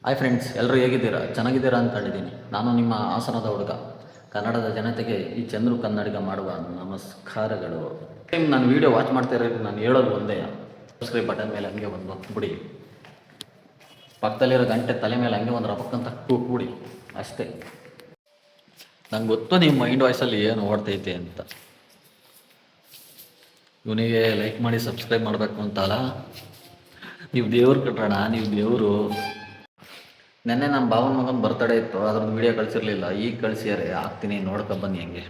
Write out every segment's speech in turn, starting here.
Hi friends, ಎಲ್ಲರೂ ಹೇಗಿದ್ದೀರಾ? ಚೆನ್ನಾಗಿದ್ದೀರಾ ಅಂದ್ಕೊಂಡಿದ್ದೀನಿ. ನಾನು ನಿಮ್ಮ ಹಾಸನದ ಹುಡುಗ. ಕನ್ನಡದ ಜನತೆಗೆ ಈ ಚಂದ್ರು ಕನ್ನಡಿಗ ಮಾಡುವ ನಮಸ್ಕಾರಗಳು. ನಾನು ವೀಡಿಯೋ ವಾಚ್ ಮಾಡ್ತಾ ಇರೋದು, ನಾನು ಹೇಳೋದು ಒಂದೇ, ಸಬ್ಸ್ಕ್ರೈಬ್ ಬಟನ್ ಮೇಲೆ ಹಂಗೆ ಒಂದು ಬಿಡಿ, ಪಕ್ಕದಲ್ಲಿರೋ ಗಂಟೆ ತಲೆ ಮೇಲೆ ಹಂಗೆ ಒಂದು ರಪಕ್ಕಂತ ಕೂಡಿ ಅಷ್ಟೇ. ನಂಗೆ ಗೊತ್ತು ನಿಮ್ಮ ಮೈಂಡ್ ವಾಯ್ಸಲ್ಲಿ ಏನು ಓಡ್ತೈತೆ ಅಂತ. ಇವನಿಗೆ ಲೈಕ್ ಮಾಡಿ ಸಬ್ಸ್ಕ್ರೈಬ್ ಮಾಡಬೇಕು ಅಂತಲ್ಲ, ನೀವು ದೇವ್ರು ಕಟ್ಟೋಣ, ನೀವು ದೇವರು. ನೆನ್ನೆ ನಮ್ಮ ಭಾವನ ಮಗನ ಬರ್ತಡೇ ಇತ್ತು, ಅದ್ರದ್ದು ವಿಡಿಯೋ ಕಳಿಸಿರ್ಲಿಲ್ಲ. ಈಗ ಕಳಿಸಿಯಾರೆ, ಹಾಕ್ತೀನಿ, ನೋಡ್ಕೊ ಬನ್ನಿ. ಹೆಂಗೆ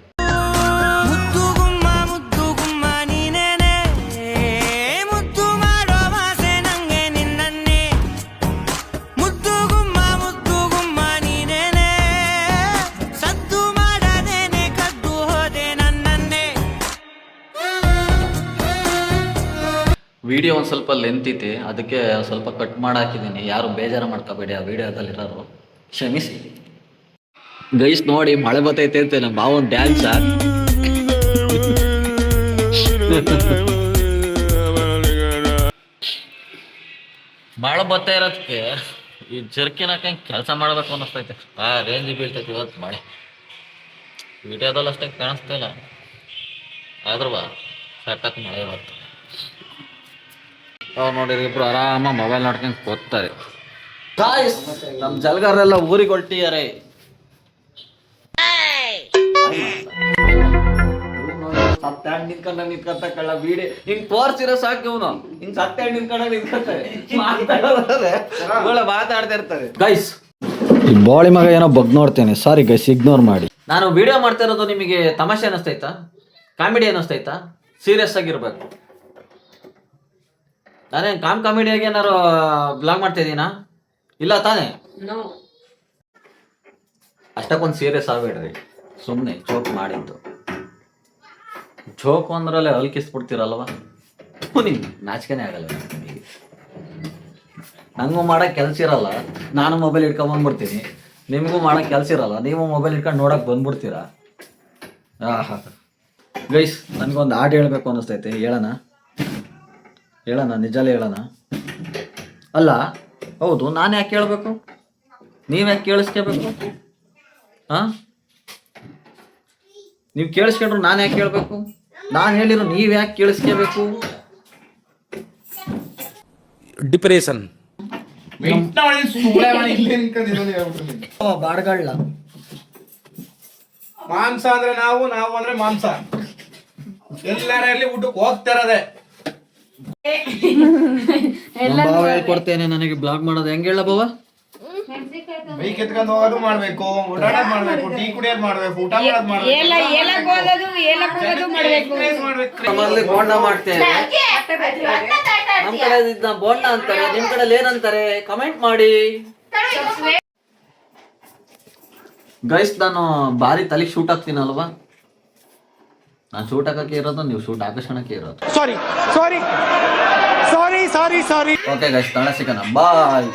ವಿಡಿಯೋ ಒಂದು ಸ್ವಲ್ಪ ಲೆಂತ್ ಐತಿ, ಅದಕ್ಕೆ ಸ್ವಲ್ಪ ಕಟ್ ಮಾಡಿ ಹಾಕಿದ್ದೀನಿ. ಯಾರು ಬೇಜಾರು ಮಾಡ್ಕೋಬೇಡಿ, ಆ ವಿಡಿಯೋದಲ್ಲಿರೋರು ಕ್ಷಮಿಸಿ. ಗೈಸ್ ನೋಡಿ, ಮಳೆ ಬರ್ತೈತೆ ಅಂತ ನಮ್ಮ ಭಾವನ್ ಡ್ಯಾನ್ಸ. ಮಳೆ ಬರ್ತಾ ಇರೋದಕ್ಕೆ ಈ ಜರ್ಕಿನ ಹಾಕಂಗೆ ಕೆಲಸ ಮಾಡಬೇಕು ಅನ್ನಿಸ್ತೈತೆ. ಆ ರೇಂಜ್ ಬೀಳ್ತೈತಿ ಇವತ್ತು ಮಳೆ. ವಿಡಿಯೋದಲ್ಲಿ ಅಷ್ಟೇ ಕಾಣಿಸ್ತಾ ಇಲ್ಲ, ಆದ್ರೂ ಸಖತ್ ಮಳೆ ಬರ್ತದೆ. ನೋಡಿರಿ, ಇಬ್ರು ಆರಾಮ ಮೊಬೈಲ್ ನೋಡ್ಕೊಂಡು ಕೂತಾರೆ. ನಮ್ಮ ಜಲ್ಗಾರೆಲ್ಲ ಊರಿಗೆ ಹೊಲ್ಟಿಯಾರೆ. ನಿಂತ್ಕೊಂಡ ಕಳ್ಳ ವಿಡಿಯೋ ಹಿಂಗ್ ತೋರ್ಸಿರೋ ಸಾಕು. ಇವನು ಹಿಂಗ್ ಸತ್ತೆಂಡ್ ನಿಂತ್ಕೊಂತಾರೆ, ಮಾತಾಡ್ತಾ ಇರ್ತಾರೆ. ಗೈಸ್, ಈ ಬೋಳಿ ಮಗ ಏನೋ ಬಗ್ ನೋಡ್ತೇನೆ, ಸಾರಿ ಗೈಸ್, ಇಗ್ನೋರ್ ಮಾಡಿ. ನಾನು ವಿಡಿಯೋ ಮಾಡ್ತಾ ಇರೋದು ನಿಮಗೆ ತಮಾಷೆ ಅನಿಸ್ತೈತಾ, ಕಾಮಿಡಿ ಅನಿಸ್ತೈತಾ, ಸೀರಿಯಸ್ ಆಗಿರ್ಬೇಕು? ನಾನೇನು ಕಾಮಿಡಿಯಾಗಿ ಏನಾರು ಬ್ಲಾಗ್ ಮಾಡ್ತಾ ಇದ್ದೀನಾ? ಇಲ್ಲ ತಾನೇ? ಅಷ್ಟಕ್ಕೊಂದು ಸೀರಿಯಸ್ ಆಗಬೇಡ್ರಿ, ಸುಮ್ಮನೆ ಜೋಕ್ ಮಾಡಿದ್ದು. ಜೋಕು ಅಂದ್ರಲ್ಲೇ ಅಲ್ಕಿಸ್ಬಿಡ್ತೀರಲ್ವ, ನಿಮ್ಗೆ ನಾಚಿಕೆನೇ ಆಗಲ್ಲ. ನಂಗೂ ಮಾಡೋಕ್ಕೆ ಕೆಲಸ ಇರಲ್ಲ, ನಾನು ಮೊಬೈಲ್ ಇಟ್ಕೊಂಡ್ಬಂದ್ಬಿಡ್ತೀನಿ. ನಿಮಗೂ ಮಾಡೋಕ್ಕೆ ಕೆಲಸ ಇರಲ್ಲ, ನೀವು ಮೊಬೈಲ್ ಇಟ್ಕೊಂಡು ನೋಡೋಕೆ ಬಂದ್ಬಿಡ್ತೀರಾ. ಆಹಾ ಗೈಸ್, ನನಗೊಂದು ಹಾಡು ಹೇಳಬೇಕು ಅನ್ನಿಸ್ತೈತೆ. ಹೇಳೋಣ, ನಿಜಾಲೇ ಹೇಳೋಣ. ಅಲ್ಲ, ಹೌದು, ನಾನು ಯಾಕೆ ಕೇಳಬೇಕು? ನೀವು ಯಾಕೆ ಕೇಳಿಸ್ಕೋಬೇಕು? ಹಾಂ, ನೀವು ಕೇಳಿಸ್ಕೊಂಡ್ರು ನಾನು ಯಾಕೆ ಕೇಳಬೇಕು? ನಾನು ಹೇಳಿರೋ ನೀವು ಯಾಕೆ ಕೇಳಿಸ್ಕೋಬೇಕು? ಡಿಪ್ರೆಷನ್ ಬಾಡ್ಗಳ ಮಾಂಸ ಅಂದ್ರೆ ನಾವು ಅಂದ್ರೆ ಮಾಂಸ. ಎಲ್ಲರಲ್ಲಿ ಊಟಕ್ಕೆ ಹೋಗ್ತಿರದೆ. ಬಾವ ಹೇಳ್ಕೊಡ್ತೇನೆ ನನಗೆ ಬ್ಲಾಗ್ ಮಾಡೋದು. ಹೆಂಗೆ ಹೇಳ ಬಾವ? ಬೈಕ್ ಎತ್ಕೊಂಡು ಹೋಗೋದು ಮಾಡ್ಬೇಕು, ಓಡಾಡೋದು ಮಾಡ್ಬೇಕು, ಟೀ ಕುಡಿಯೋದು ಮಾಡ್ಬೇಕು, ಊಟ ಮಾಡೋದು ಮಾಡ್ಬೇಕು. ನಮ್ಮಲ್ಲಿ ಬೋಂಡ ಮಾಡ್ತೇವೆ, ನಮ್ಮ ಕಡೆ ಇದನ್ನ ಬೋಂಡ ಅಂತಾರೆ, ನಿಮ್ ಕಡೆ ಏನಂತಾರೆ ಕಮೆಂಟ್ ಮಾಡಿ. ಗೈಸ್, ನಾನು ಬಾರಿ ತಲೆಗೆ ಶೂಟ್ ಹಾಕ್ತೀನಲ್ವಾ? ನಾನು ಶೂಟ್ ಹಾಕಕ್ಕೆ ಇರೋದು, ನೀವು ಶೂಟ್ ಆಕರ್ಷಣಕ್ಕೆ ಇರೋದು. ಸಾರಿ. ಓಕೆ ಗೈಸ್, ನಾಳೆ ಸಿಗೋಣ, ಬಾಯ್.